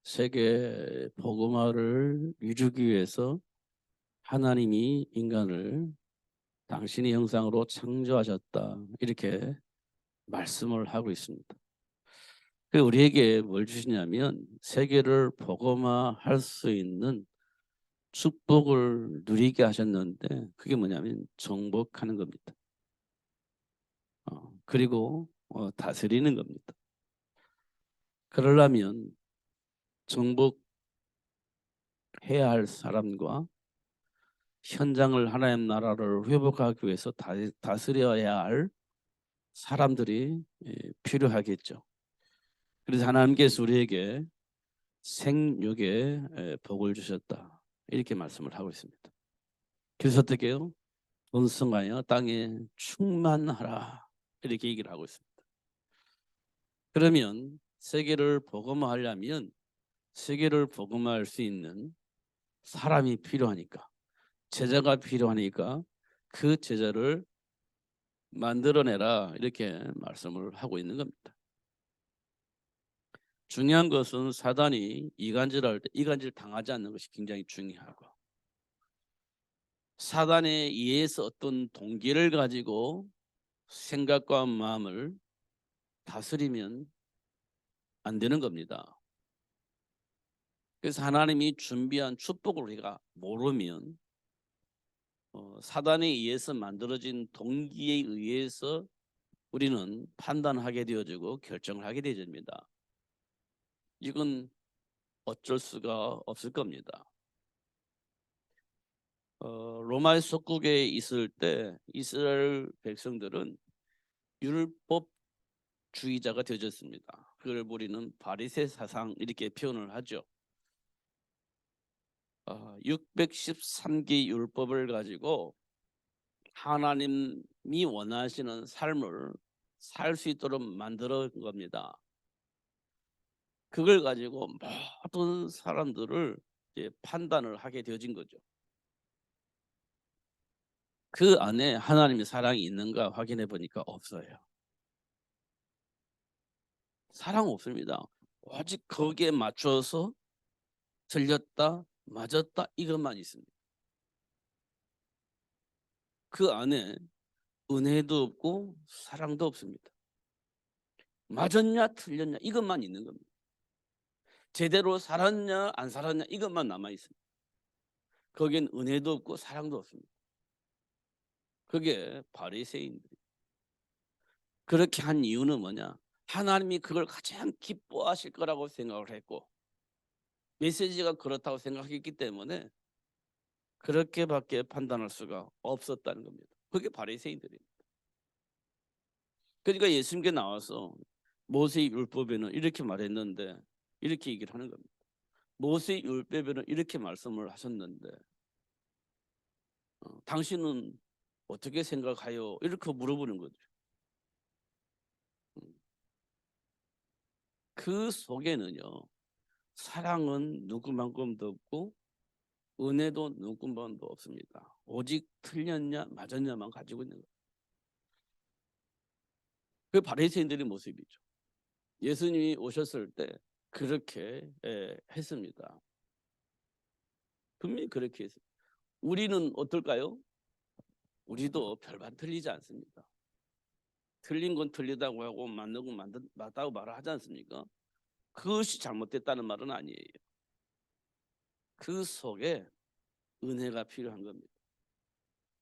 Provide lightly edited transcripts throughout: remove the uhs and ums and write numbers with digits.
세계 복음화를 이루기 위해서 하나님이 인간을 당신의 형상으로 창조하셨다, 이렇게 말씀을 하고 있습니다. 우리에게 뭘 주시냐면 세계를 복음화할 수 있는 축복을 누리게 하셨는데, 그게 뭐냐면 정복하는 겁니다. 그리고 다스리는 겁니다. 그러려면 정복해야 할 사람과 현장을, 하나님 나라를 회복하기 위해서 다스려야 할 사람들이 필요하겠죠. 그래서 하나님께서 우리에게 생육의 복을 주셨다, 이렇게 말씀을 하고 있습니다. 그래서 어떻게 해요? 번성하여 땅에 충만하라, 이렇게 얘기를 하고 있습니다. 그러면 세계를 복음화하려면 세계를 복음화할 수 있는 사람이 필요하니까, 제자가 필요하니까 그 제자를 만들어내라, 이렇게 말씀을 하고 있는 겁니다. 중요한 것은 사단이 이간질할 때 이간질 당하지 않는 것이 굉장히 중요하고, 사단에 의해서 어떤 동기를 가지고 생각과 마음을 다스리면 안 되는 겁니다. 그래서 하나님이 준비한 축복을 우리가 모르면 사단에 의해서 만들어진 동기에 의해서 우리는 판단하게 되어지고 결정을 하게 되어집니다. 이건 어쩔 수가 없을 겁니다. 로마 속국에 있을 때 이스라엘 백성들은 율법주의자가 되어졌습니다. 그걸 우리는 바리새 사상, 이렇게 표현을 하죠. 613개 율법을 가지고 하나님이 원하시는 삶을 살 수 있도록 만들어 겁니다. 그걸 가지고 모든 사람들을 이제 판단을 하게 되어진 거죠. 그 안에 하나님의 사랑이 있는가 확인해 보니까 없어요. 사랑 없습니다. 오직 거기에 맞춰서 틀렸다, 맞았다, 이것만 있습니다. 그 안에 은혜도 없고 사랑도 없습니다. 맞았냐 틀렸냐 이것만 있는 겁니다. 제대로 살았냐 안 살았냐 이것만 남아 있습니다. 거기엔 은혜도 없고 사랑도 없습니다. 그게 바리새인들이 그렇게 한 이유는 뭐냐? 하나님이 그걸 가장 기뻐하실 거라고 생각을 했고, 메시지가 그렇다고 생각했기 때문에 그렇게밖에 판단할 수가 없었다는 겁니다. 그게 바리새인들입니다. 그러니까 예수님께 나와서 모세의 율법에는 이렇게 말했는데, 이렇게 얘기를 하는 겁니다. 모세의 율법에는 이렇게 말씀을 하셨는데 당신은 어떻게 생각하여? 이렇게 물어보는 거죠. 그 속에는요, 사랑은 누구만큼도 없고 은혜도 누구만도 없습니다. 오직 틀렸냐 맞았냐만 가지고 있는 거예요. 그 바리새인들의 모습이죠. 예수님이 오셨을 때 그렇게 했습니다. 분명히 그렇게 했습니다. 우리는 어떨까요? 우리도 별반 틀리지 않습니다. 틀린 건 틀리다고 하고 맞는 건 맞다고 말을 하지 않습니까? 그것이 잘못됐다는 말은 아니에요. 그 속에 은혜가 필요한 겁니다.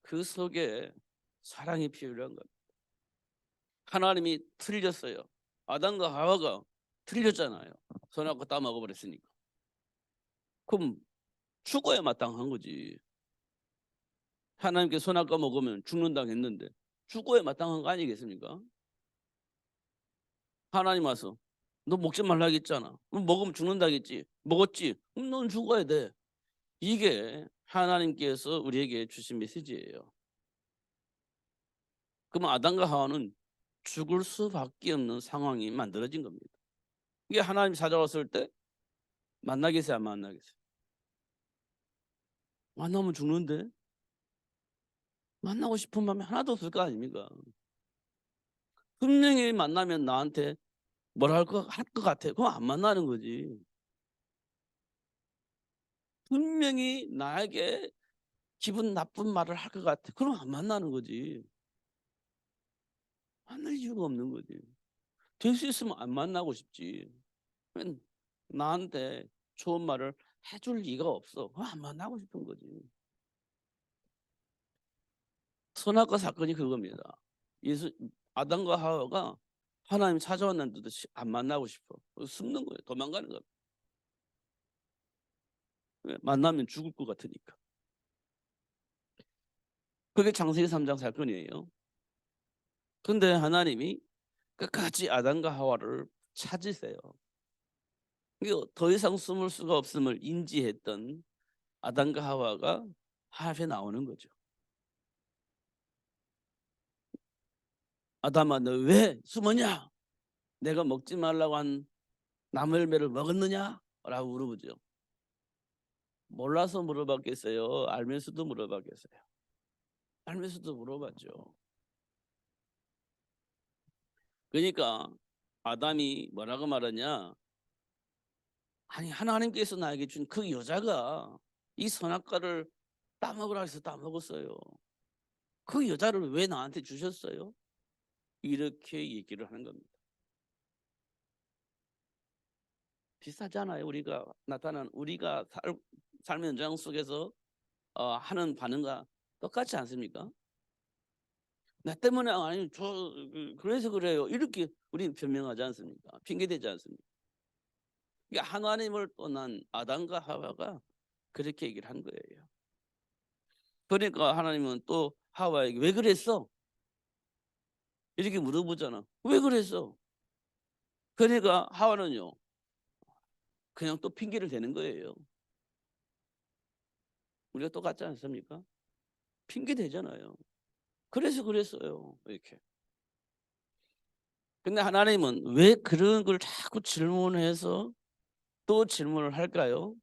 그 속에 사랑이 필요한 겁니다. 하나님이 틀렸어요. 아담과 하와가 틀렸잖아요. 선악과 따 먹어버렸으니까. 그럼 죽어야 마땅한 거지. 하나님께 선악과 먹으면 죽는다고 했는데 죽어야 마땅한 거 아니겠습니까? 하나님 와서 너 먹지 말라 했잖아. 먹으면 죽는다겠지. 먹었지. 그럼 넌 죽어야 돼. 이게 하나님께서 우리에게 주신 메시지예요. 그럼 아담과 하와는 죽을 수밖에 없는 상황이 만들어진 겁니다. 이게 하나님 찾아왔을 때 만나겠어요, 안 만나겠어요? 만나면 죽는데 만나고 싶은 마음이 하나도 없을 거 아닙니까? 분명히 만나면 나한테 뭐라 할 것 같아. 그럼 안 만나는 거지. 분명히 나에게 기분 나쁜 말을 할 것 같아. 그럼 안 만나는 거지. 만날 이유가 없는 거지. 될 수 있으면 안 만나고 싶지. 왜 나한테 좋은 말을 해줄 리가 없어. 그럼 안 만나고 싶은 거지. 선악과 사건이 그겁니다. 예수 아담과 하와가 하나님 찾아왔는데도 안 만나고 싶어. 숨는 거예요. 도망가는 거예요. 왜? 만나면 죽을 것 같으니까. 그게 창세기 3장 사건이에요. 근데 하나님이 끝까지 아담과 하와를 찾으세요. 이게 더 이상 숨을 수가 없음을 인지했던 아담과 하와가 앞에 나오는 거죠. 아담아, 너 왜 숨었냐? 내가 먹지 말라고 한 나물매를 먹었느냐? 라고 물어보죠. 몰라서 물어봤겠어요? 알면서도 물어봤겠어요? 알면서도 물어봤죠. 그러니까 아담이 뭐라고 말하냐? 아니, 하나님께서 나에게 준 그 여자가 이 선악과를 따먹으라 해서 따먹었어요. 그 여자를 왜 나한테 주셨어요? 이렇게 얘기를 하는 겁니다. 비슷하잖아요. 우리가 삶의 현장 속에서 하는 반응과 똑같지 않습니까? 나 때문에 아니 그래서 그래요. 이렇게 우리는 변명하지 않습니까? 핑계대지 않습니까? 그러니까 하나님을 떠난 아담과 하와가 그렇게 얘기를 한 거예요. 그러니까 하나님은 또 하와에게 왜 그랬어? 이렇게 물어보잖아. 왜 그랬어? 그러니까 하와는요, 그냥 또 핑계를 대는 거예요. 우리가 똑같지 않습니까? 핑계 대잖아요. 그래서 그랬어요. 이렇게. 근데 하나님은 왜 그런 걸 자꾸 질문해서 또 질문을 할까요?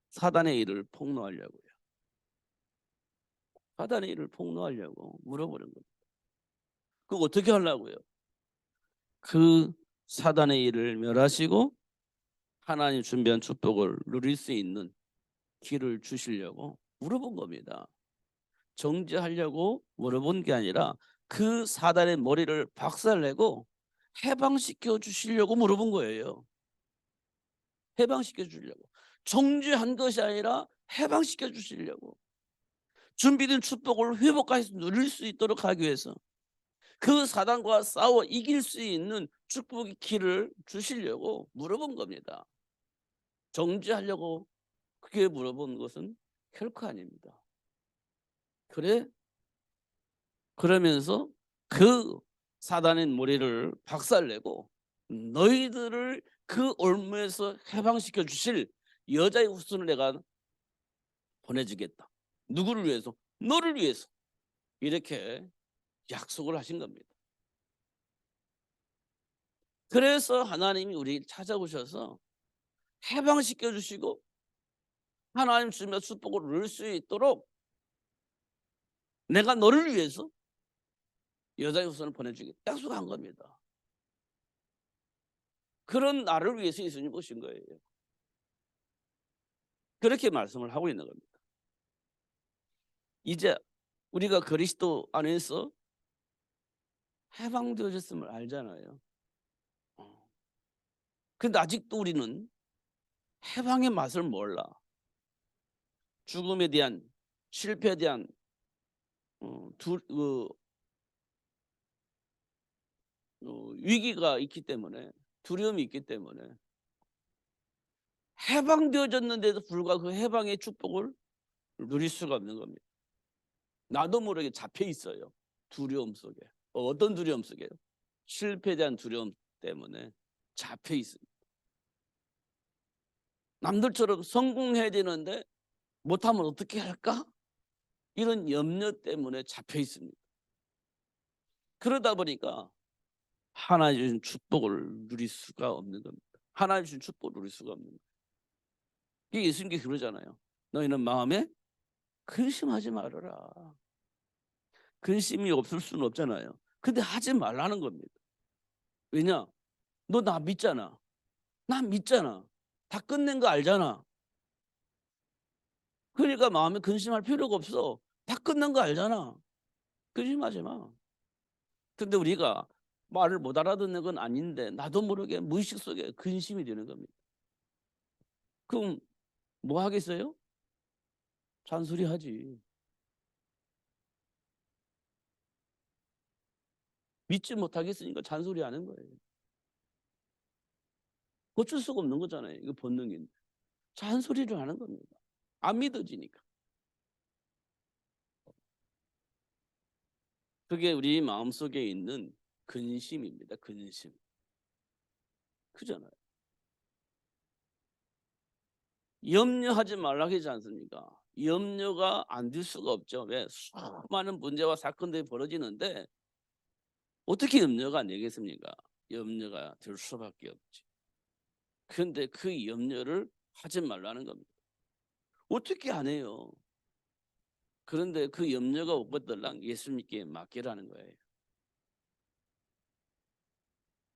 사단의 일을 폭로하려고요. 사단의 일을 폭로하려고 물어보는 겁니다. 그거 어떻게 하려고요? 그 사단의 일을 멸하시고 하나님 준비한 축복을 누릴 수 있는 길을 주시려고 물어본 겁니다. 정죄하려고 물어본 게 아니라 그 사단의 머리를 박살내고 해방시켜 주시려고 물어본 거예요. 해방시켜 주려고. 정죄한 것이 아니라 해방시켜 주시려고. 준비된 축복을 회복해서 누릴 수 있도록 하기 위해서 그 사단과 싸워 이길 수 있는 축복의 길을 주시려고 물어본 겁니다. 정죄하려고 그게 물어본 것은 결코 아닙니다. 그래? 그러면서 그 사단의 머리를 박살내고 너희들을 그 올무에서 해방시켜 주실 여자의 후손을 내가 보내주겠다. 누구를 위해서? 너를 위해서. 이렇게 약속을 하신 겁니다. 그래서 하나님이 우리를 찾아오셔서 해방시켜 주시고 하나님 주시며 축복을 누릴 수 있도록 내가 너를 위해서 여자의 후손을 보내주겠다. 약속한 겁니다. 그런 나를 위해서 예수님 오신 거예요. 그렇게 말씀을 하고 있는 겁니다. 이제 우리가 그리스도 안에서 해방되어졌음을 알잖아요. 근데 아직도 우리는 해방의 맛을 몰라. 죽음에 대한 실패에 대한 위기가 있기 때문에 두려움이 있기 때문에 해방되어졌는데도 불구하고 그 해방의 축복을 누릴 수가 없는 겁니다. 나도 모르게 잡혀 있어요. 두려움 속에. 어떤 두려움 속에요? 실패에 대한 두려움 때문에 잡혀 있습니다. 남들처럼 성공해야 되는데 못하면 어떻게 할까? 이런 염려 때문에 잡혀 있습니다. 그러다 보니까 하나님 주신 축복을 누릴 수가 없는 겁니다. 하나님 주신 축복을 누릴 수가 없는 거예요. 이게 예수님께 그러잖아요. 너희는 마음에 근심하지 말아라. 근심이 없을 수는 없잖아요. 근데 하지 말라는 겁니다. 왜냐? 너 나 믿잖아. 나 믿잖아. 다 끝낸 거 알잖아. 그러니까 마음에 근심할 필요가 없어. 다 끝난 거 알잖아. 근심하지 마. 근데 우리가 말을 못 알아듣는 건 아닌데 나도 모르게 무의식 속에 근심이 되는 겁니다. 그럼 뭐 하겠어요? 잔소리하지. 믿지 못하겠으니까 잔소리하는 거예요. 고칠 수가 없는 거잖아요. 이거 본능인데. 잔소리를 하는 겁니다. 안 믿어지니까. 그게 우리 마음속에 있는 근심입니다. 근심. 그잖아요. 염려하지 말라고 하지 않습니까? 염려가 안 될 수가 없죠. 왜? 수많은 문제와 사건들이 벌어지는데 어떻게 염려가 안 되겠습니까? 염려가 될 수밖에 없지. 그런데 그 염려를 하지 말라는 겁니다. 어떻게 안 해요? 그런데 그 염려가 오거들랑 예수님께 맡기라는 거예요.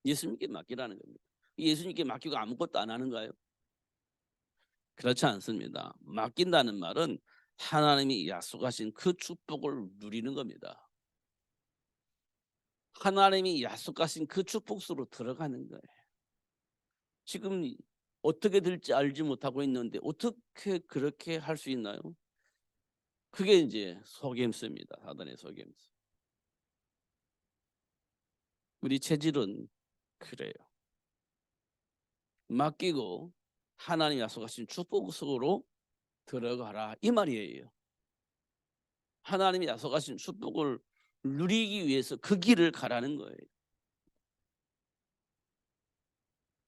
예수님께 맡기라는 겁니다. 예수님께 맡기고 아무것도 안 하는가요? 그렇지 않습니다. 맡긴다는 말은 하나님이 약속하신 그 축복을 누리는 겁니다. 하나님이 약속하신 그 축복 속으로 들어가는 거예요. 지금 어떻게 될지 알지 못하고 있는데 어떻게 그렇게 할 수 있나요? 그게 이제 속임수입니다. 사단의 속임수. 우리 체질은 그래요. 맡기고 하나님 약속하신 축복 속으로 들어가라 이 말이에요. 하나님이 약속하신 축복을 누리기 위해서 그 길을 가라는 거예요.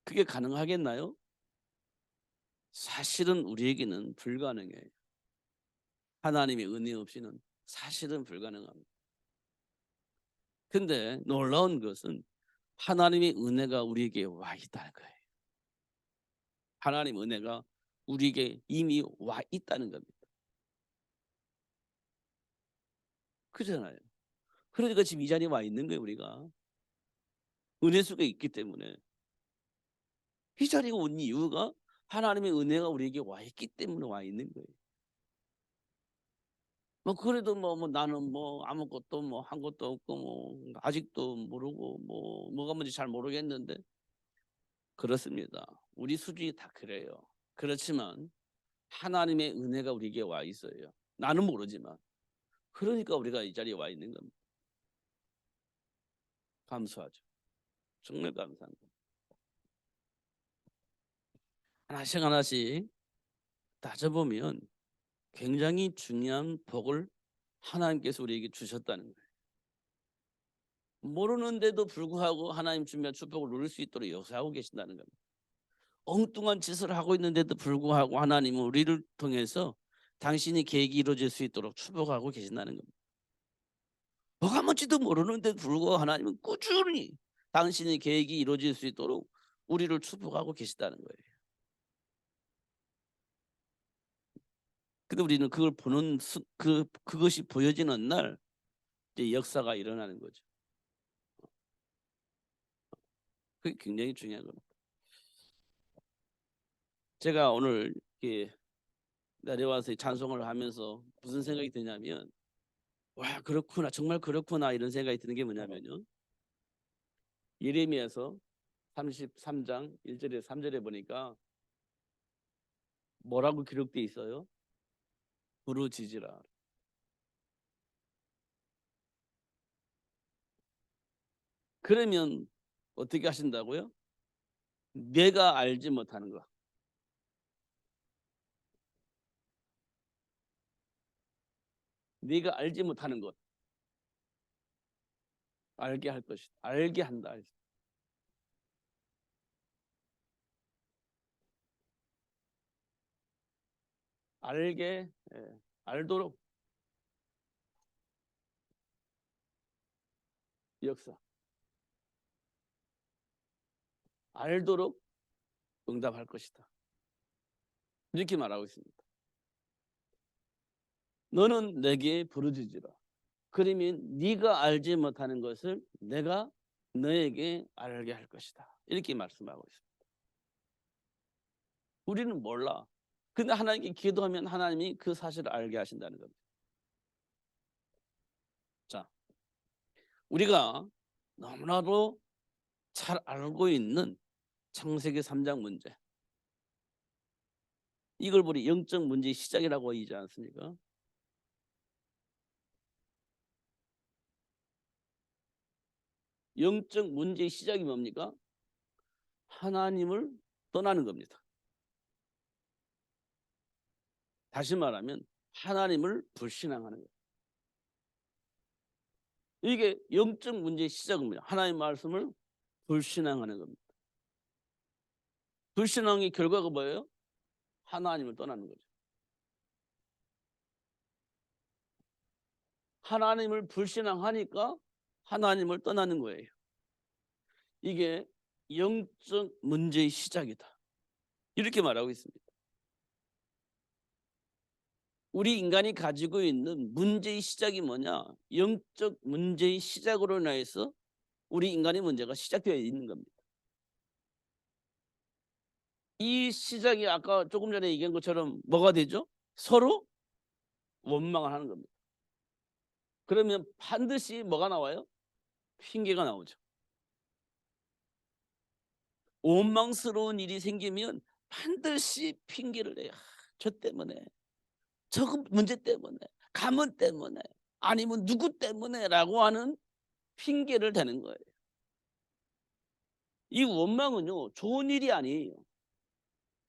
그게 가능하겠나요? 사실은 우리에게는 불가능해요. 하나님의 은혜 없이는 사실은 불가능합니다. 근데 놀라운 것은 하나님의 은혜가 우리에게 와 있다는 거예요. 하나님 은혜가 우리에게 이미 와 있다는 겁니다. 그렇잖아요. 그러니까 지금 이 자리에 와 있는 거예요. 우리가 은혜 속에 있기 때문에 이 자리에 온 이유가 하나님의 은혜가 우리에게 와 있기 때문에 와 있는 거예요. 뭐 그래도 뭐 나는 뭐 아무것도 뭐 한 것도 없고 뭐 아직도 모르고 뭐가 뭔지 잘 모르겠는데 그렇습니다. 우리 수준이 다 그래요. 그렇지만 하나님의 은혜가 우리에게 와 있어요. 나는 모르지만. 그러니까 우리가 이 자리에 와 있는 겁니다. 감사하죠. 정말 감사합니다. 하나씩 하나씩 따져보면 굉장히 중요한 복을 하나님께서 우리에게 주셨다는 거예요. 모르는데도 불구하고 하나님 주면 축복을 누릴 수 있도록 역사하고 계신다는 겁니다. 엉뚱한 짓을 하고 있는데도 불구하고 하나님은 우리를 통해서 당신의 계획이 이루어질 수 있도록 축복하고 계신다는 겁니다. 뭐가 뭔지도 모르는데도 불구하고 하나님은 꾸준히 당신의 계획이 이루어질 수 있도록 우리를 축복하고 계시다는 거예요. 근데 우리는 그걸 보는 그것이 보여지는 날 이제 역사가 일어나는 거죠. 그게 굉장히 중요한 겁니다. 제가 오늘 이렇게 내려와서 찬송을 하면서 무슨 생각이 드냐면 와 그렇구나 정말 그렇구나 이런 생각이 드는 게 뭐냐면요. 예레미야서 33장 1절에 3절에 보니까 뭐라고 기록돼 있어요? 부르짖으라. 그러면 어떻게 하신다고요? 내가 알지 못하는 거. 네가 알지 못하는 것. 알게 할 것이다. 알게 한다. 알게 알도록 역사. 알도록 응답할 것이다. 이렇게 말하고 있습니다. 너는 내게 부르짖으라. 그러면 네가 알지 못하는 것을 내가 너에게 알게 할 것이다. 이렇게 말씀하고 있습니다. 우리는 몰라. 근데 하나님께 기도하면 하나님이 그 사실을 알게 하신다는 겁니다. 자, 우리가 너무나도 잘 알고 있는 창세기 3장 문제. 이걸 우리 영적 문제의 시작이라고 하지 않습니까? 영적 문제의 시작이 뭡니까? 하나님을 떠나는 겁니다. 다시 말하면 하나님을 불신앙하는 거예요. 이게 영적 문제의 시작은 뭐냐? 하나님의 말씀을 불신앙하는 겁니다. 불신앙의 결과가 뭐예요? 하나님을 떠나는 거죠. 하나님을 불신앙하니까 하나님을 떠나는 거예요. 이게 영적 문제의 시작이다. 이렇게 말하고 있습니다. 우리 인간이 가지고 있는 문제의 시작이 뭐냐? 영적 문제의 시작으로 인해서 우리 인간의 문제가 시작되어 있는 겁니다. 이 시작이 아까 조금 전에 얘기한 것처럼 뭐가 되죠? 서로 원망을 하는 겁니다. 그러면 반드시 뭐가 나와요? 핑계가 나오죠. 원망스러운 일이 생기면 반드시 핑계를 내요. 저 때문에, 저 문제 때문에, 가문 때문에, 아니면 누구 때문에라고 하는 핑계를 대는 거예요. 이 원망은요, 좋은 일이 아니에요.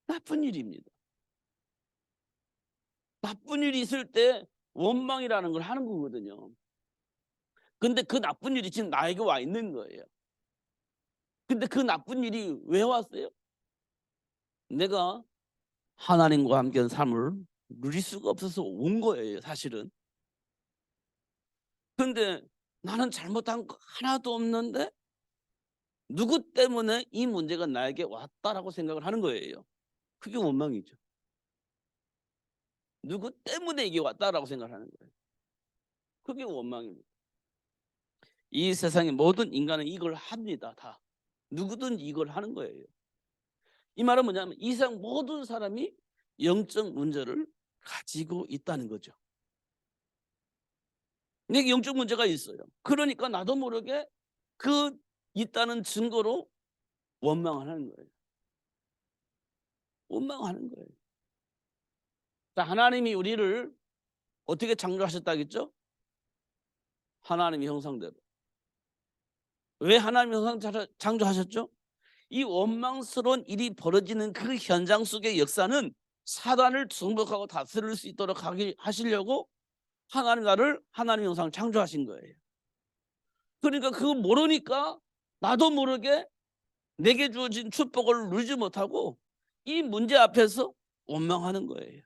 나쁜 일입니다. 나쁜 일이 있을 때 원망이라는 걸 하는 거거든요. 근데 그 나쁜 일이 지금 나에게 와 있는 거예요. 근데 그 나쁜 일이 왜 왔어요? 내가 하나님과 함께한 삶을 누릴 수가 없어서 온 거예요, 사실은. 근데 나는 잘못한 거 하나도 없는데 누구 때문에 이 문제가 나에게 왔다라고 생각을 하는 거예요. 그게 원망이죠. 누구 때문에 이게 왔다라고 생각하는 거예요. 그게 원망입니다. 이 세상의 모든 인간은 이걸 합니다. 다. 누구든 이걸 하는 거예요. 이 말은 뭐냐면 이 세상 모든 사람이 영적 문제를 가지고 있다는 거죠. 내게 영적 문제가 있어요. 그러니까 나도 모르게 그 있다는 증거로 원망을 하는 거예요. 원망하는 거예요. 자, 하나님이 우리를 어떻게 창조하셨다겠죠? 하나님의 형상대로. 왜 하나님의 형상 창조하셨죠? 이 원망스러운 일이 벌어지는 그 현장 속의 역사는 사단을 정복하고 다스릴 수 있도록 하시려고 하나님 나를 하나님의 형상을 창조하신 거예요. 그러니까 그거 모르니까 나도 모르게 내게 주어진 축복을 누리지 못하고 이 문제 앞에서 원망하는 거예요.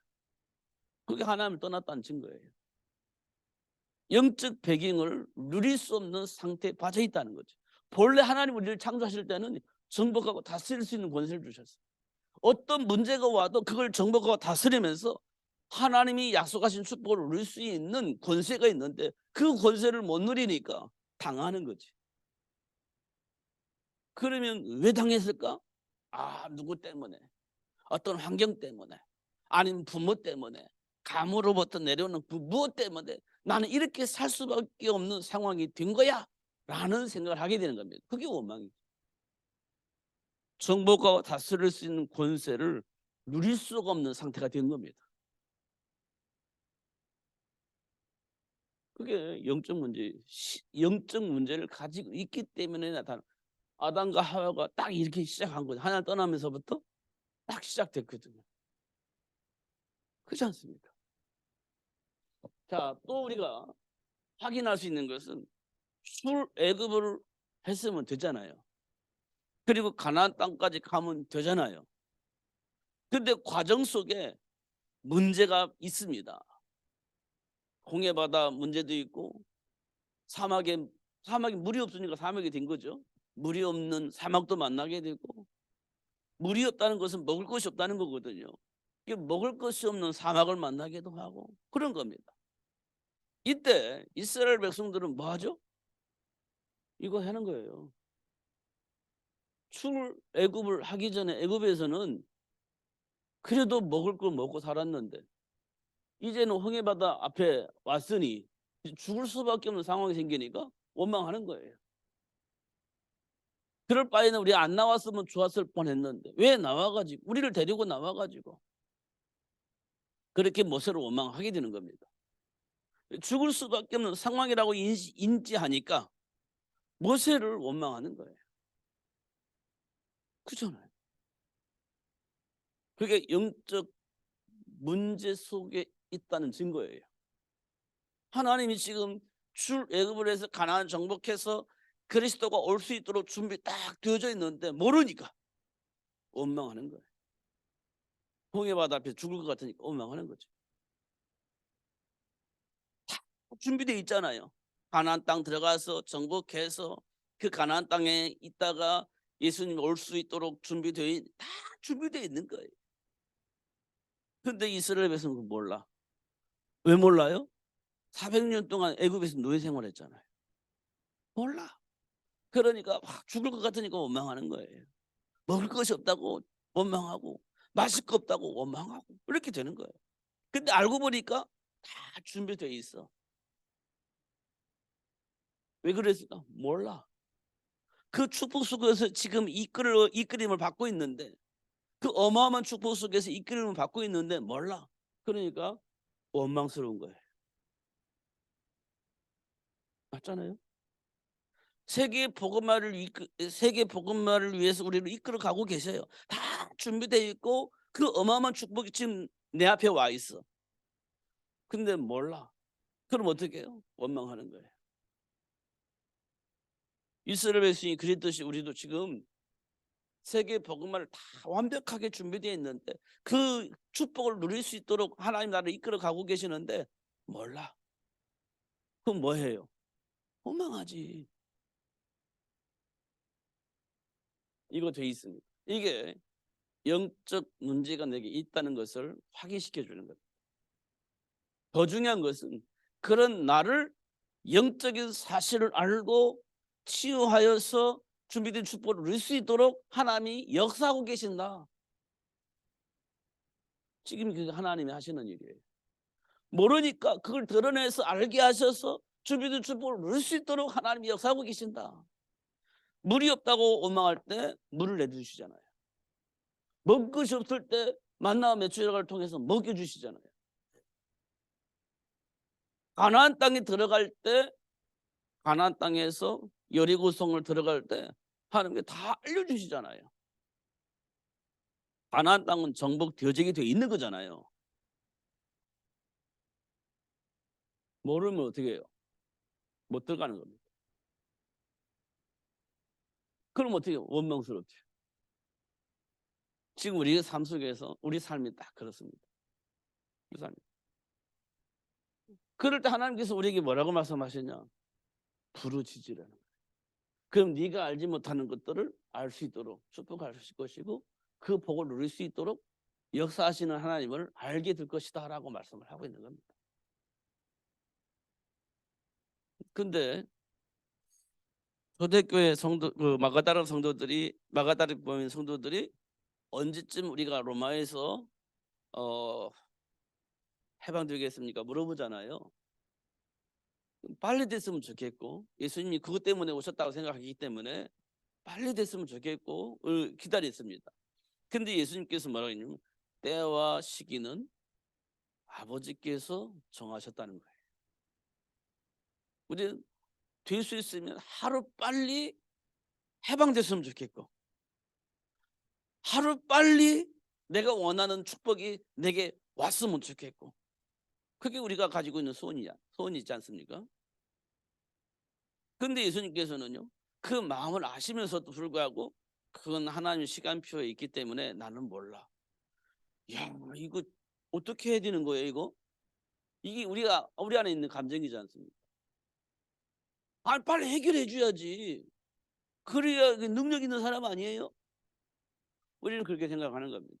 그게 하나님을 떠났다는 증거예요. 영적 배경을 누릴 수 없는 상태에 빠져 있다는 거죠. 본래 하나님 우리를 창조하실 때는 정복하고 다스릴 수 있는 권세를 주셨어요. 어떤 문제가 와도 그걸 정복하고 다스리면서 하나님이 약속하신 축복을 누릴 수 있는 권세가 있는데 그 권세를 못 누리니까 당하는 거지. 그러면 왜 당했을까? 아, 누구 때문에, 어떤 환경 때문에, 아니면 부모 때문에, 감으로부터 내려오는 그 무엇 때문에 나는 이렇게 살 수밖에 없는 상황이 된 거야 라는 생각을 하게 되는 겁니다. 그게 원망이죠. 정복하고 다스릴 수 있는 권세를 누릴 수가 없는 상태가 된 겁니다. 그게 영적 문제, 영적 문제를 가지고 있기 때문에 나타나. 아담과 하와가 딱 이렇게 시작한 거죠. 하나 떠나면서부터 딱 시작됐거든요. 그렇지 않습니까? 자, 또 우리가 확인할 수 있는 것은 출애굽을 했으면 되잖아요. 그리고 가나안 땅까지 가면 되잖아요. 근데 과정 속에 문제가 있습니다. 홍해바다 문제도 있고 사막에 물이 없으니까 사막이 된 거죠. 물이 없는 사막도 만나게 되고 물이 없다는 것은 먹을 것이 없다는 거거든요. 먹을 것이 없는 사막을 만나기도 하고 그런 겁니다. 이때 이스라엘 백성들은 뭐 하죠? 이거 하는 거예요. 출애굽을 하기 전에 애굽에서는 그래도 먹을 걸 먹고 살았는데 이제는 홍해바다 앞에 왔으니 죽을 수밖에 없는 상황이 생기니까 원망하는 거예요. 그럴 바에는 우리 안 나왔으면 좋았을 뻔했는데 왜 나와 가지고 우리를 데리고 나와 가지고 그렇게 모세를 원망하게 되는 겁니다. 죽을 수밖에 없는 상황이라고 인지하니까 모세를 원망하는 거예요. 그잖아요. 그게 영적 문제 속에 있다는 증거예요. 하나님이 지금 출애굽을 해서 가나안 정복해서 그리스도가 올 수 있도록 준비 딱 되어져 있는데 모르니까 원망하는 거예요. 홍해바다 앞에 죽을 것 같으니까 원망하는 거죠. 다 준비되어 있잖아요. 가나안 땅 들어가서 정복해서 그 가나안 땅에 있다가 예수님이 올 수 있도록 다 준비되어 있는 거예요. 근데 이스라엘 백성은 몰라. 왜 몰라요? 400년 동안 애굽에서 노예 생활했잖아요. 몰라. 그러니까 막 죽을 것 같으니까 원망하는 거예요. 먹을 것이 없다고 원망하고 마실 거 없다고 원망하고 이렇게 되는 거예요. 근데 알고 보니까 다 준비되어 있어. 왜 그랬을까? 몰라. 그 축복 속에서 지금 이끌림을 받고 있는데 그 어마어마한 축복 속에서 이끌림을 받고 있는데 몰라. 그러니까 원망스러운 거예요. 맞잖아요. 세계 복음화를 위해서 우리를 이끌어 가고 계셔요. 다 준비되어 있고 그 어마어마한 축복이 지금 내 앞에 와 있어. 근데 몰라. 그럼 어떻게 해요? 원망하는 거예요. 이스라엘 백성이 그랬듯이 우리도 지금 세계 복음화를 다 완벽하게 준비되어 있는데 그 축복을 누릴 수 있도록 하나님 나라를 이끌어 가고 계시는데 몰라. 그럼 뭐 해요? 원망하지. 이거 돼 있습니다. 이게 영적 문제가 내게 있다는 것을 확인시켜 주는 겁니다. 더 중요한 것은 그런 나를 영적인 사실을 알고 치유하여서 준비된 축복을 누릴 수 있도록 하나님이 역사하고 계신다. 지금 그게 하나님이 하시는 일이에요. 모르니까 그걸 드러내서 알게 하셔서 준비된 축복을 누릴 수 있도록 하나님이 역사하고 계신다. 물이 없다고 원망할 때 물을 내주시잖아요. 먹을 것이 없을 때 만나와 메추라를 통해서 먹여주시잖아요. 가나안 땅에 들어갈 때 가나안 땅에서 여리고성을 들어갈 때 하나님께 다 알려주시잖아요. 가나안 땅은 정복되어지게 되어 있는 거잖아요. 모르면 어떻게 해요? 못 들어가는 겁니다. 그럼 어떻게 해요? 원망스럽죠. 지금 우리의 삶 속에서 우리 삶이 딱 그렇습니다. 그 삶이. 그럴 때 하나님께서 우리에게 뭐라고 말씀하시냐? 부르짖으라는 거예요. 그럼 네가 알지 못하는 것들을 알 수 있도록 축복하실 것이고 그 복을 누릴 수 있도록 역사하시는 하나님을 알게 될 것이다 라고 말씀을 하고 있는 겁니다. 근데 초대교회 성도 마가다른 교회 성도들이 언제쯤 우리가 로마에서 해방되겠습니까? 물어보잖아요. 빨리 됐으면 좋겠고 예수님이 그것 때문에 오셨다고 생각하기 때문에 빨리 됐으면 좋겠고 기다렸습니다. 근데 예수님께서 뭐라고 했냐면 때와 시기는 아버지께서 정하셨다는 거예요. 우리는 될 수 있으면 하루 빨리 해방됐으면 좋겠고 하루 빨리 내가 원하는 축복이 내게 왔으면 좋겠고 그게 우리가 가지고 있는 소원이 있지 않습니까? 근데 예수님께서는요 그 마음을 아시면서도 불구하고 그건 하나님의 시간표에 있기 때문에 나는 몰라. 야 이거 어떻게 해야 되는 거예요 이거? 이게 우리 안에 있는 감정이지 않습니까? 아 빨리 해결해 줘야지. 그래야 능력 있는 사람 아니에요? 우리는 그렇게 생각하는 겁니다.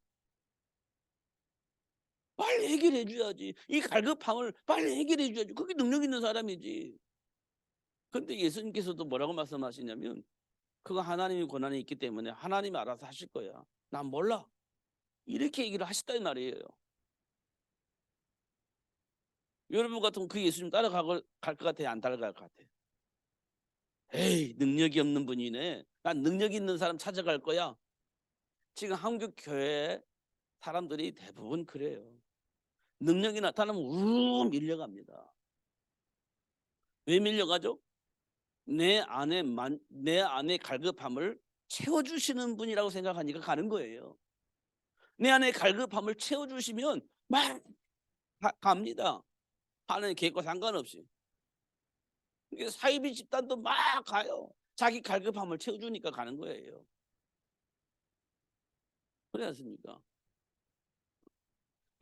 빨리 해결해 줘야지. 이 갈급함을 빨리 해결해 줘야지. 그게 능력 있는 사람이지. 그런데 예수님께서도 뭐라고 말씀하시냐면 그거 하나님의 권한이 있기 때문에 하나님이 알아서 하실 거야. 난 몰라. 이렇게 얘기를 하셨단 말이에요. 여러분 같으면 그 예수님 따라갈 것 같아요? 안 따라갈 것 같아요? 에이, 능력이 없는 분이네. 난 능력 있는 사람 찾아갈 거야. 지금 한국 교회 사람들이 대부분 그래요. 능력이 나타나면 우르르 밀려갑니다. 왜 밀려가죠? 내 안에 갈급함을 채워주시는 분이라고 생각하니까 가는 거예요. 내 안에 갈급함을 채워주시면 막 갑니다. 하나님 계획과 상관없이. 사이비 집단도 막 가요. 자기 갈급함을 채워주니까 가는 거예요. 그렇지 않습니까?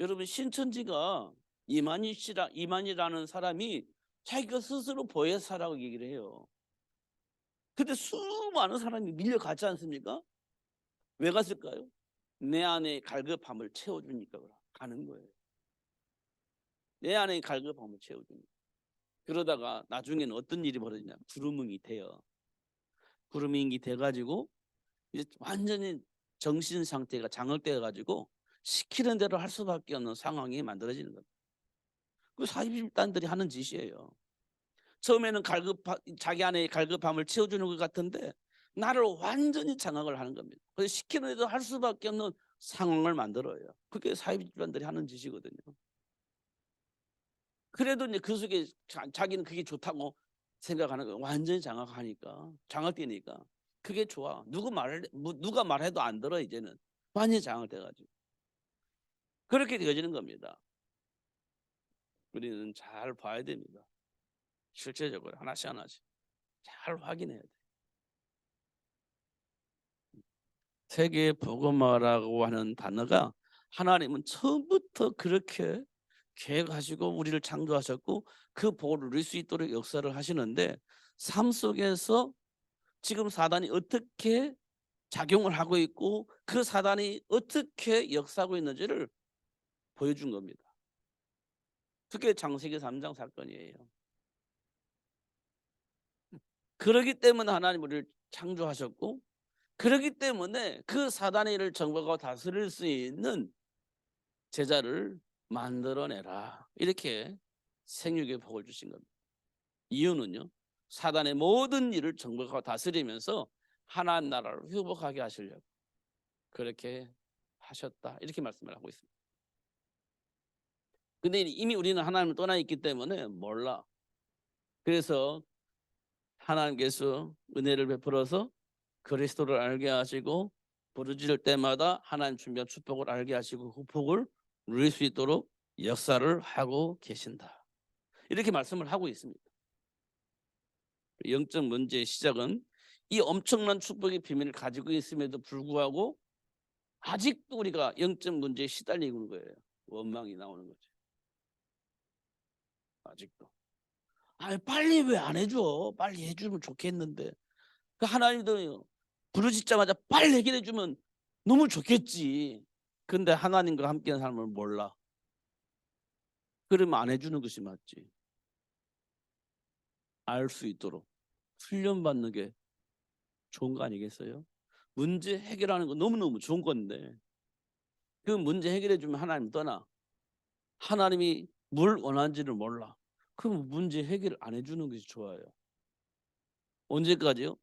여러분, 신천지가 이만희라는 사람이 자기가 스스로 보혜사라고 얘기를 해요. 근데 수많은 사람이 밀려가지 않습니까? 왜 갔을까요? 내 안에 갈급함을 채워주니까 가는 거예요. 내 안에 갈급함을 채워주니까. 그러다가 나중에는 어떤 일이 벌어지냐? 구루뭉이 돼요. 구루뭉이 돼가지고 이제 완전히 정신 상태가 장악돼가지고 시키는 대로 할 수밖에 없는 상황이 만들어지는 겁니다. 그 사이비집단들이 하는 짓이에요. 처음에는 자기 안에 갈급함을 채워주는 것 같은데 나를 완전히 장악을 하는 겁니다. 그래서 시키는 대로 할 수밖에 없는 상황을 만들어요. 그게 사이비집단들이 하는 짓이거든요. 그래도 이제 그 속에 자기는 그게 좋다고 생각하는 거예요. 완전히 장악되니까 그게 좋아. 누가 말해도 안 들어. 이제는 완전히 장악돼가지고 그렇게 되어지는 겁니다. 우리는 잘 봐야 됩니다. 실제적으로 하나씩 잘 확인해야 돼. 세계 복음화라고 하는 단어가 하나님은 처음부터 그렇게 계획하시고 우리를 창조하셨고 그 복을 누릴 수 있도록 역사를 하시는데 삶 속에서 지금 사단이 어떻게 작용을 하고 있고 그 사단이 어떻게 역사하고 있는지를 보여준 겁니다. 그게 창세기 3장 사건이에요. 그러기 때문에 하나님 우리를 창조하셨고 그러기 때문에 그 사단의 일을 정복하고 다스릴 수 있는 제자를 만들어내라. 이렇게 생육의 복을 주신 겁니다. 이유는요. 사단의 모든 일을 정복하고 다스리면서 하나님 나라를 회복하게 하시려고 그렇게 하셨다. 이렇게 말씀을 하고 있습니다. 근데 이미 우리는 하나님을 떠나 있기 때문에 몰라. 그래서 하나님께서 은혜를 베풀어서 그리스도를 알게 하시고 부르짖을 때마다 하나님 준비한 축복을 알게 하시고 그 복을 누릴 수 있도록 역사를 하고 계신다. 이렇게 말씀을 하고 있습니다. 영적 문제의 시작은 이 엄청난 축복의 비밀을 가지고 있음에도 불구하고 아직도 우리가 영적 문제에 시달리고 있는 거예요. 원망이 나오는 거죠. 아직도. 빨리 왜 안 해줘? 빨리 해주면 좋겠는데. 그 하나님도 부르짖자마자 빨리 해결해 주면 너무 좋겠지. 근데 하나님과 함께한 삶을 몰라. 그러면 안 해주는 것이 맞지. 알 수 있도록 훈련받는 게 좋은 거 아니겠어요? 문제 해결하는 거 너무너무 좋은 건데 그 문제 해결해 주면 하나님 떠나. 하나님이 뭘 원하는지를 몰라. 그럼 문제 해결을 안 해주는 것이 좋아요. 언제까지요?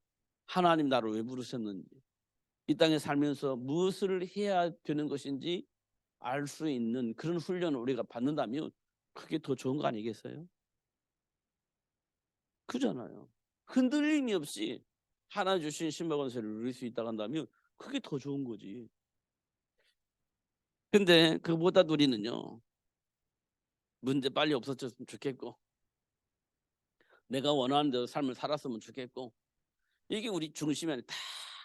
하나님 나를 왜 부르셨는지 이 땅에 살면서 무엇을 해야 되는 것인지 알 수 있는 그런 훈련을 우리가 받는다면 그게 더 좋은 거 아니겠어요? 그잖아요. 흔들림이 없이 하나 주신 신발 권세를 누릴 수 있다고 한다면 그게 더 좋은 거지. 근데 그보다 우리는요. 문제 빨리 없어졌으면 좋겠고 내가 원하는 대로 삶을 살았으면 좋겠고 이게 우리 중심 안에 딱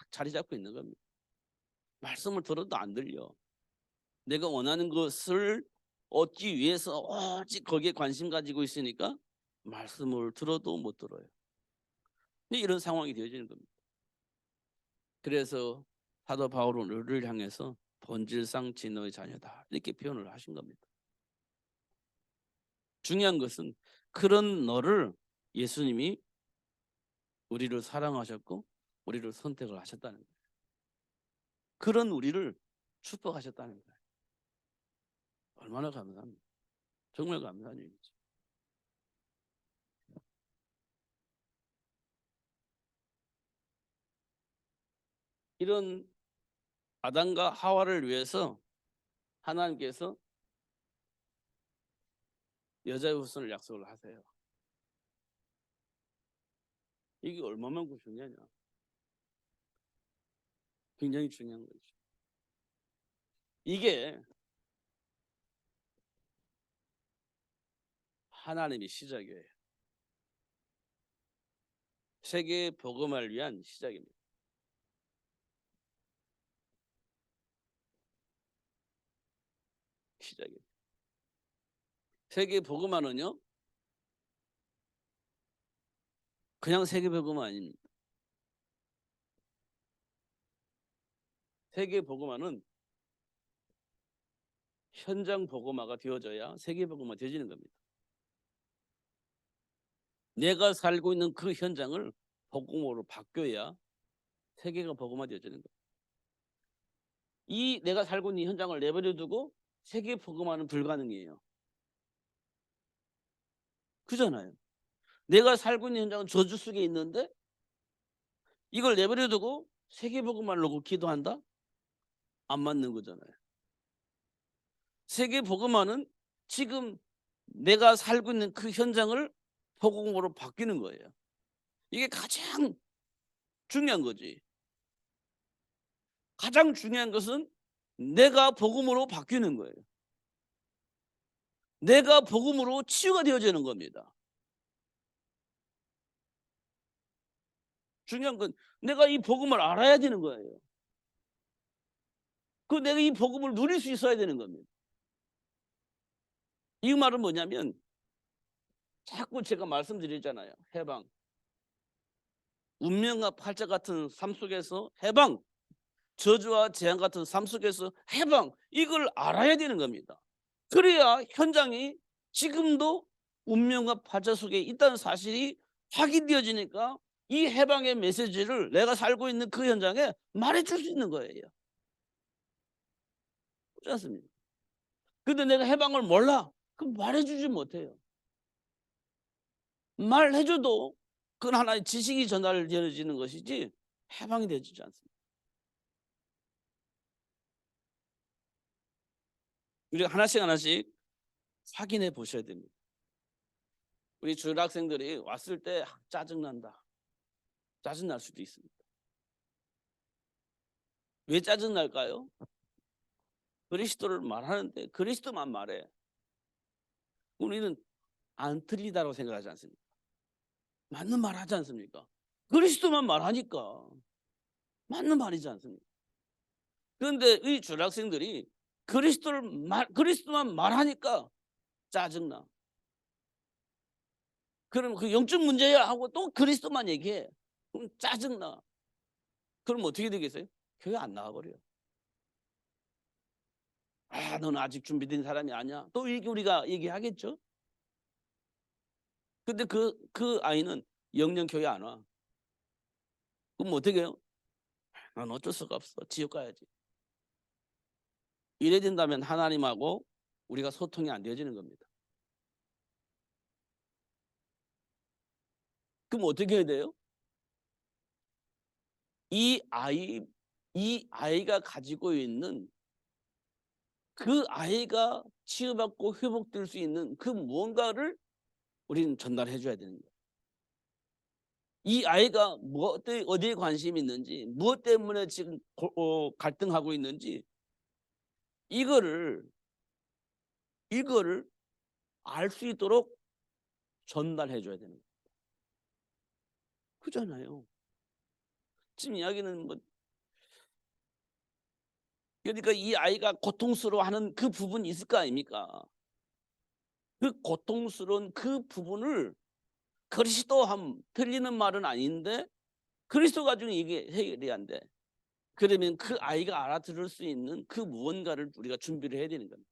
자리 잡고 있는 겁니다. 말씀을 들어도 안 들려. 내가 원하는 것을 얻기 위해서 오직 거기에 관심 가지고 있으니까 말씀을 들어도 못 들어요. 이런 상황이 되어지는 겁니다. 그래서 사도 바울은 너를 향해서 본질상 진노의 자녀다 이렇게 표현을 하신 겁니다. 중요한 것은 그런 너를 예수님이 우리를 사랑하셨고 우리를 선택을 하셨다는 거예요. 그런 우리를 축복하셨다는 거예요. 얼마나 감사합니까? 정말 감사한 일이죠. 이런 아담과 하와를 위해서 하나님께서 여자의 후손을 약속을 하세요. 이게 얼마만큼 중요하냐? 굉장히 중요한 거죠. 이게 하나님의 시작이에요. 세계 복음을 위한 시작입니다. 시작이에요. 세계 복음화는요, 그냥 세계 복음화 아닙니다. 세계 복음화는 현장 복음화가 되어져야 세계 복음화 되어지는 겁니다. 내가 살고 있는 그 현장을 복음으로 바뀌어야 세계가 복음화 되어지는 겁니다. 이 내가 살고 있는 현장을 내버려 두고 세계 복음화는 불가능해요. 그잖아요. 내가 살고 있는 현장은 저주 속에 있는데 이걸 내버려 두고 세계 복음화를 놓고 기도한다? 안 맞는 거잖아요. 세계 복음화는 지금 내가 살고 있는 그 현장을 복음으로 바뀌는 거예요. 이게 가장 중요한 거지. 가장 중요한 것은 내가 복음으로 바뀌는 거예요. 내가 복음으로 치유가 되어지는 겁니다. 중요한 건 내가 이 복음을 알아야 되는 거예요. 내가 이 복음을 누릴 수 있어야 되는 겁니다. 이 말은 뭐냐면 자꾸 제가 말씀드리잖아요. 해방. 운명과 팔자 같은 삶 속에서 해방. 저주와 재앙 같은 삶 속에서 해방. 이걸 알아야 되는 겁니다. 그래야 현장이 지금도 운명과 팔자 속에 있다는 사실이 확인되어지니까 이 해방의 메시지를 내가 살고 있는 그 현장에 말해줄 수 있는 거예요. 그렇지 않습니까? 근데 내가 해방을 몰라. 그럼 말해주지 못해요. 말해줘도 그건 하나의 지식이 전달되어지는 것이지 해방이 되지 않습니다. 우리가 하나씩 하나씩 확인해 보셔야 됩니다. 우리 중학생들이 왔을 때 짜증난다. 짜증날 수도 있습니다. 왜 짜증날까요? 그리스도를 말하는데 그리스도만 말해. 우리는 안 틀리다고 생각하지 않습니까? 맞는 말 하지 않습니까? 그리스도만 말하니까 맞는 말이지 않습니까? 그런데 이 중학생들이 그리스도만 말하니까 짜증나. 그럼 그 영적 문제야 하고 또 그리스도만 얘기해. 그럼 짜증나. 그럼 어떻게 되겠어요? 교회 안 나가버려요. 아, 너는 아직 준비된 사람이 아니야. 또 이렇게 우리가 얘기하겠죠. 근데 그 아이는 영영 교회 안 와. 그럼 어떻게 해요? 난 어쩔 수가 없어. 지옥 가야지. 이래 된다면 하나님하고 우리가 소통이 안 되어지는 겁니다. 그럼 어떻게 해야 돼요? 이 아이가 가지고 있는 그 아이가 치유받고 회복될 수 있는 그 무언가를 우리는 전달해 줘야 되는 거예요. 이 아이가 어디에 관심이 있는지, 무엇 때문에 지금 갈등하고 있는지 이거를 알 수 있도록 전달해 줘야 되는 거예요. 그잖아요. 지금 이야기는 뭐 그러니까 이 아이가 고통스러워하는 그 부분이 있을 거 아닙니까? 그 고통스러운 그 부분을 그리스도함 틀리는 말은 아닌데 그리스도 가지고 이게 해결이 안 돼. 그러면 그 아이가 알아들을 수 있는 그 무언가를 우리가 준비를 해야 되는 겁니다.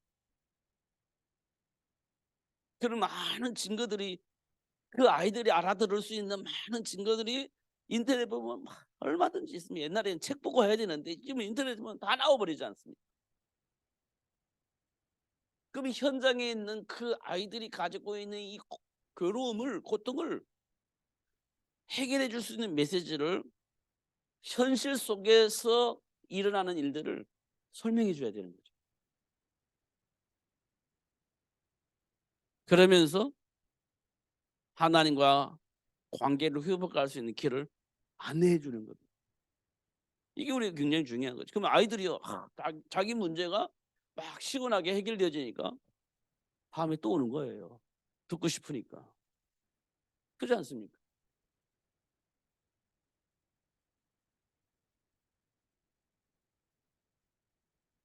그런 많은 증거들이 그 아이들이 알아들을 수 있는 많은 증거들이 인터넷 보면 막 얼마든지 있으면 옛날에는 책 보고 해야 되는데 지금 인터넷 보면 다 나와버리지 않습니까? 그럼 현장에 있는 그 아이들이 가지고 있는 이 괴로움을, 고통을 해결해 줄 수 있는 메시지를, 현실 속에서 일어나는 일들을 설명해 줘야 되는 거죠. 그러면서 하나님과 관계를 회복할 수 있는 길을 안내해 주는 겁니다. 이게 우리가 굉장히 중요한 거죠. 그러면 아이들이요, 자기 문제가 막 시원하게 해결되어지니까 다음에 또 오는 거예요. 듣고 싶으니까. 그렇지 않습니까?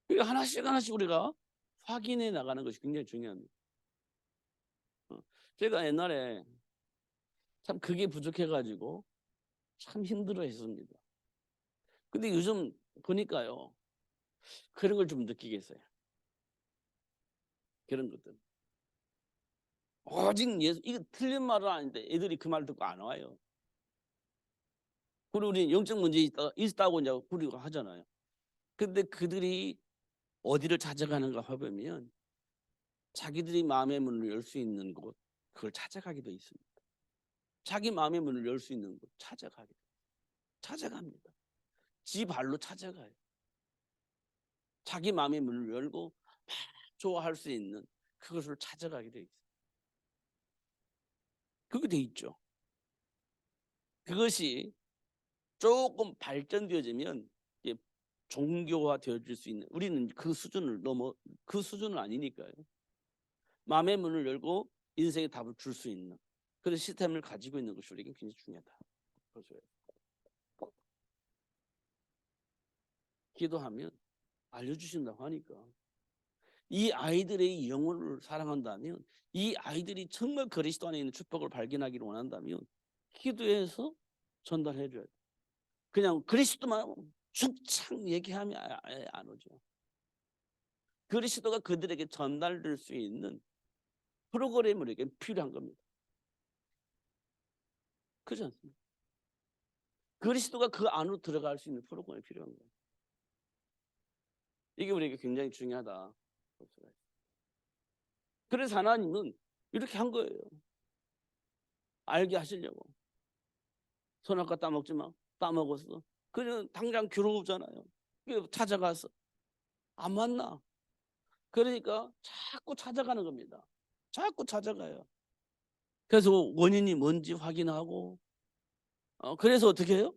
그러니까 하나씩 하나씩 우리가 확인해 나가는 것이 굉장히 중요합니다. 제가 옛날에 참 그게 부족해 가지고 참 힘들어했습니다. 근데 요즘 보니까요, 그런 걸 좀 느끼겠어요. 그런 것들. 오직 예수, 이거 틀린 말은 아닌데 애들이 그 말 듣고 안 와요. 그리고 우리 영적 문제 있다고 이제 우리가 하잖아요. 근데 그들이 어디를 찾아가는가 해보면 자기들이 마음의 문을 열 수 있는 곳, 그걸 찾아가기도 있습니다. 자기 마음의 문을 열 수 있는 곳 찾아갑니다. 지 발로 찾아가요. 자기 마음의 문을 열고 막 좋아할 수 있는 그것을 찾아가게 돼 있어요. 그게 돼 있죠. 그것이 조금 발전되어지면 이제 종교화 되어질 수 있는, 우리는 그 수준을 넘어, 그 수준은 아니니까요. 마음의 문을 열고 인생의 답을 줄 수 있는 그런 시스템을 가지고 있는 것이 우리에게 굉장히 중요하다. 그래서 기도하면 알려주신다고 하니까, 이 아이들의 영혼을 사랑한다면, 이 아이들이 정말 그리스도 안에 있는 축복을 발견하기를 원한다면 기도해서 전달해 줘야 돼. 그냥 그리스도만 쭉창 얘기하면 아예 안 오죠. 그리스도가 그들에게 전달될 수 있는 프로그램이 우리에게 필요한 겁니다. 그렇지 않습니까? 그리스도가 그 안으로 들어갈 수 있는 프로그램이 필요한 거예요. 이게 우리에게 굉장히 중요하다. 그래서 하나님은 이렇게 한 거예요. 알게 하시려고. 선악과 따먹지 마. 따먹었어. 그냥 당장 괴로우잖아요. 찾아가서 안 만나. 그러니까 자꾸 찾아가는 겁니다. 자꾸 찾아가요. 그래서 원인이 뭔지 확인하고, 그래서 어떻게 해요?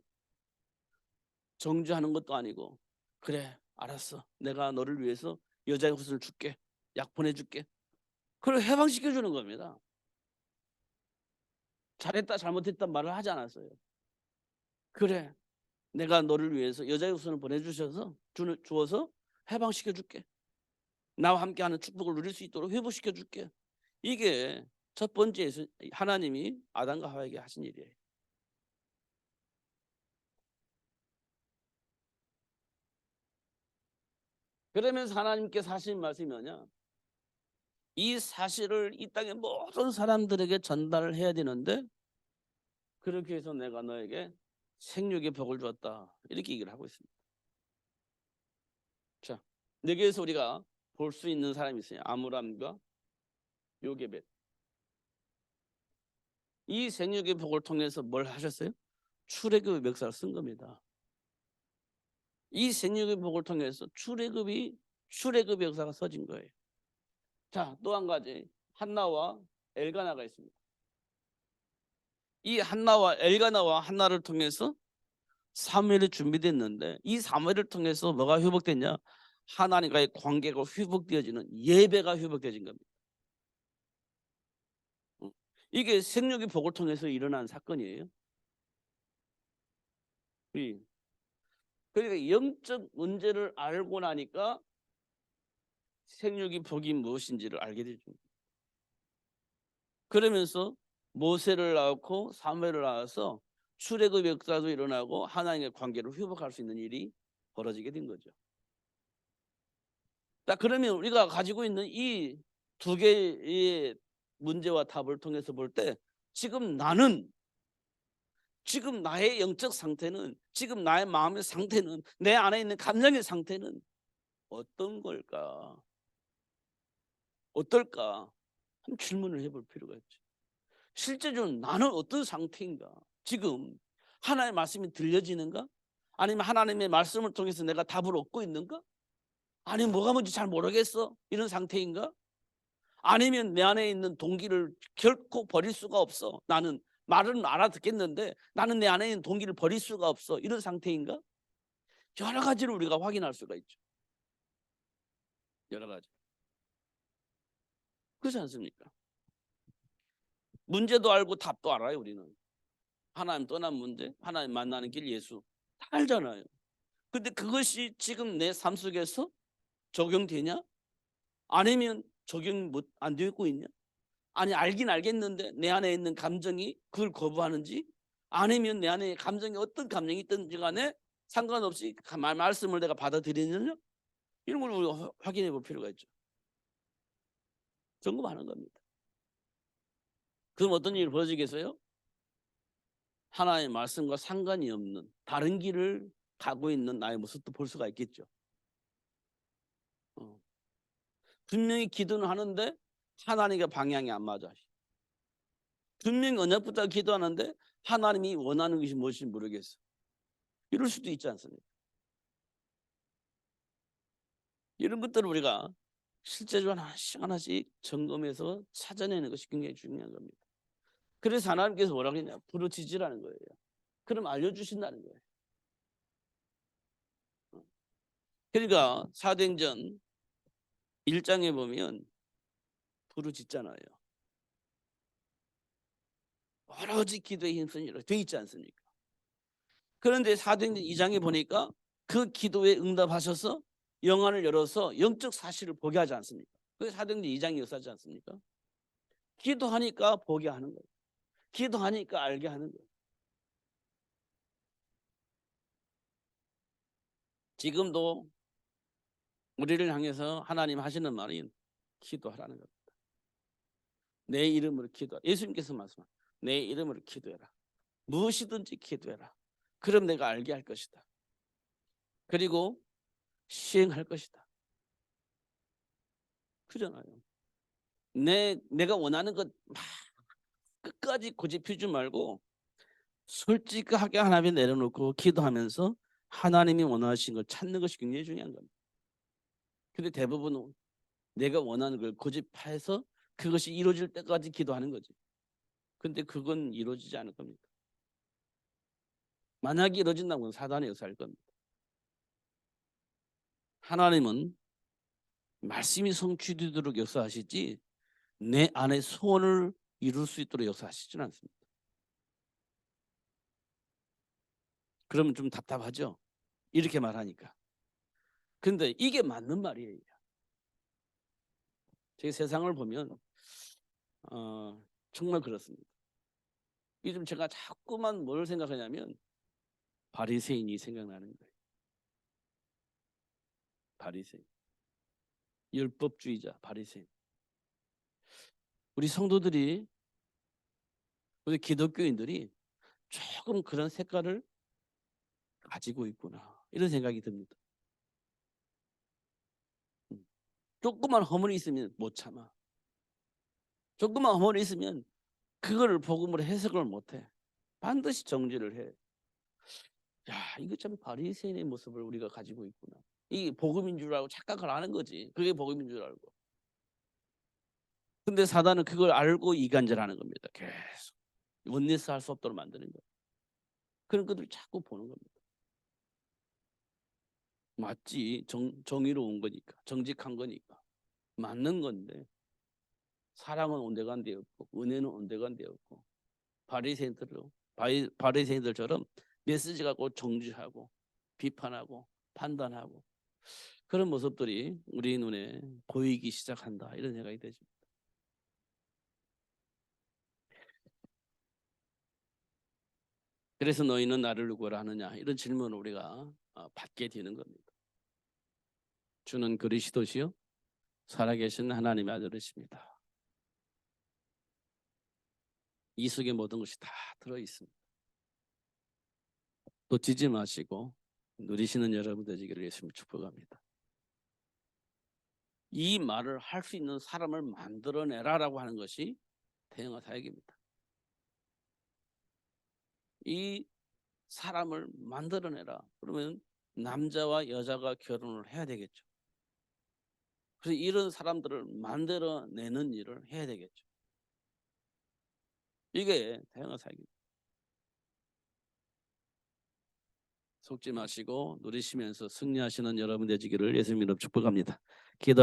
정죄하는 것도 아니고, 그래 알았어, 내가 너를 위해서 여자의 옷을 줄게, 약 보내줄게. 그걸 해방시켜 주는 겁니다. 잘했다 잘못했다 말을 하지 않았어요. 그래, 내가 너를 위해서 여자의 우선을 보내주셔서 주어서 해방시켜 줄게. 나와 함께하는 축복을 누릴 수 있도록 회복시켜 줄게. 이게 첫 번째 하나님이 아담과 하와에게 하신 일이에요. 그러면서 하나님께서 하신 말씀이 뭐냐, 이 사실을 이 땅의 모든 사람들에게 전달을 해야 되는데, 그렇게 해서 내가 너에게 생육의 복을 주었다, 이렇게 얘기를 하고 있습니다. 자, 여기에서 우리가 볼 수 있는 사람이 있어요. 아므람과 요게벳. 이 생육의 복을 통해서 뭘 하셨어요? 출애굽의 역사를 쓴 겁니다. 이 생육의 복을 통해서 출애굽의 역사가 써진 거예요. 자, 또 한 가지, 한나와 엘가나가 있습니다. 이 한나와 엘가나와 한나를 통해서 사무엘이 준비됐는데, 이 사무엘을 통해서 뭐가 회복됐냐? 하나님과의 관계가 회복되어지는 예배가 회복되어진 겁니다. 이게 생육의 복을 통해서 일어난 사건이에요. 그러니까 영적 문제를 알고 나니까 생육의 복이 무엇인지를 알게 되죠. 그러면서 모세를 낳고 사무엘을 낳아서 출애굽 역사도 일어나고 하나님의 관계를 회복할 수 있는 일이 벌어지게 된 거죠. 자, 그러면 우리가 가지고 있는 이 두 개의 문제와 답을 통해서 볼 때, 지금 나는 지금 나의 영적 상태는, 지금 나의 마음의 상태는, 내 안에 있는 감정의 상태는 어떤 걸까? 어떨까? 한번 질문을 해볼 필요가 있죠. 실제적으로 나는 어떤 상태인가? 지금 하나님의 말씀이 들려지는가? 아니면 하나님의 말씀을 통해서 내가 답을 얻고 있는가? 아니면 뭐가 뭔지 잘 모르겠어? 이런 상태인가? 아니면 내 안에 있는 동기를 결코 버릴 수가 없어. 나는 말은 알아듣겠는데 나는 내 안에 있는 동기를 버릴 수가 없어. 이런 상태인가? 여러 가지를 우리가 확인할 수가 있죠. 여러 가지. 그렇지 않습니까? 문제도 알고 답도 알아요. 우리는 하나님 떠난 문제, 하나님 만나는 길, 예수 다 알잖아요. 근데 그것이 지금 내 삶 속에서 적용되냐? 아니면 적용 안 되고 있냐? 아니, 알긴 알겠는데 내 안에 있는 감정이 그걸 거부하는지, 아니면 내 안에 감정이 어떤 감정이 있든지 간에 상관없이 말씀을 내가 받아들이느냐, 이런 걸 우리가 확인해 볼 필요가 있죠. 점검하는 겁니다. 그럼 어떤 일이 벌어지겠어요? 하나님의 말씀과 상관이 없는 다른 길을 가고 있는 나의 모습도 볼 수가 있겠죠. 분명히 기도는 하는데 하나님과 방향이 안 맞아. 분명히 언약부터 기도하는데 하나님이 원하는 것이 무엇인지 모르겠어. 이럴 수도 있지 않습니까? 이런 것들을 우리가 실제적으로 하나씩 하나씩 점검해서 찾아내는 것이 굉장히 중요한 겁니다. 그래서 하나님께서 뭐라고 했냐? 부르짖으라는 거예요. 그럼 알려주신다는 거예요. 그러니까 사도행전 1장에 보면 부르짖잖아요. 오로지 기도에 힘쓰니라 돼 있지 않습니까? 그런데 사도행전 2장에 보니까 그 기도에 응답하셔서 영안을 열어서 영적 사실을 보게 하지 않습니까? 그게 사도행전 2장이 역사하지 않습니까? 기도하니까 보게 하는 거예요. 기도하니까 알게 하는 거예요. 지금도 우리를 향해서 하나님 하시는 말이 기도하라는 겁니다. 내 이름으로 기도하라. 예수님께서 말씀하신 내 이름으로 기도해라. 무엇이든지 기도해라. 그럼 내가 알게 할 것이다. 그리고 시행할 것이다. 그러잖아요. 내가 원하는 것 막 끝까지 고집피지 말고 솔직하게 하나님에 내려놓고 기도하면서 하나님이 원하신 걸 찾는 것이 굉장히 중요한 겁니다. 근데 대부분은 내가 원하는 걸 고집해서 그것이 이루어질 때까지 기도하는 거지. 근데 그건 이루어지지 않을 겁니다. 만약에 이루어진다면 사단의 역사일 겁니다. 하나님은 말씀이 성취되도록 역사하시지 내 안에 소원을 이룰 수 있도록 역사하시지는 않습니다. 그러면 좀 답답하죠? 이렇게 말하니까. 근데 이게 맞는 말이에요. 제 세상을 보면 정말 그렇습니다. 요즘 제가 자꾸만 뭘 생각하냐면 바리새인이 생각나는 거예요. 바리새인. 율법주의자 바리새인. 우리 성도들이, 우리 기독교인들이 조금 그런 색깔을 가지고 있구나, 이런 생각이 듭니다. 조금만 허물이 있으면 못 참아. 조금만 허물이 있으면 그거를 복음으로 해석을 못해. 반드시 정죄를 해. 야, 이거 참 바리새인의 모습을 우리가 가지고 있구나. 이게 복음인 줄 알고 착각을 하는 거지. 그게 복음인 줄 알고. 근데 사단은 그걸 알고 이간질하는 겁니다. 계속 원리스 할 수 없도록 만드는 거예요. 그런 것들을 자꾸 보는 겁니다. 맞지. 정의로운 거니까, 정직한 거니까 맞는 건데, 사랑은 온데간데 없고 은혜는 온데간데 없고, 바리새인들처럼 메시지 갖고 정죄하고 비판하고 판단하고, 그런 모습들이 우리 눈에 보이기 시작한다, 이런 생각이 되죠. 그래서 너희는 나를 누구라 하느냐, 이런 질문을 우리가 받게 되는 겁니다. 주는 그리스도시요 살아계신 하나님의 아들이십니다. 이 속에 모든 것이 다 들어있습니다. 놓치지 마시고 누리시는 여러분 되시기를 예수님 축복합니다. 이 말을 할 수 있는 사람을 만들어내라라고 하는 것이 대형화 사역입니다. 이 사람을 만들어내라. 그러면 남자와 여자가 결혼을 해야 되겠죠. 그래서 이런 사람들을 만들어내는 일을 해야 되겠죠. 이게 대형화 사역입니다. 속지 마시고 누리시면서 승리하시는 여러분 되시기를 예수님 이름 축복합니다.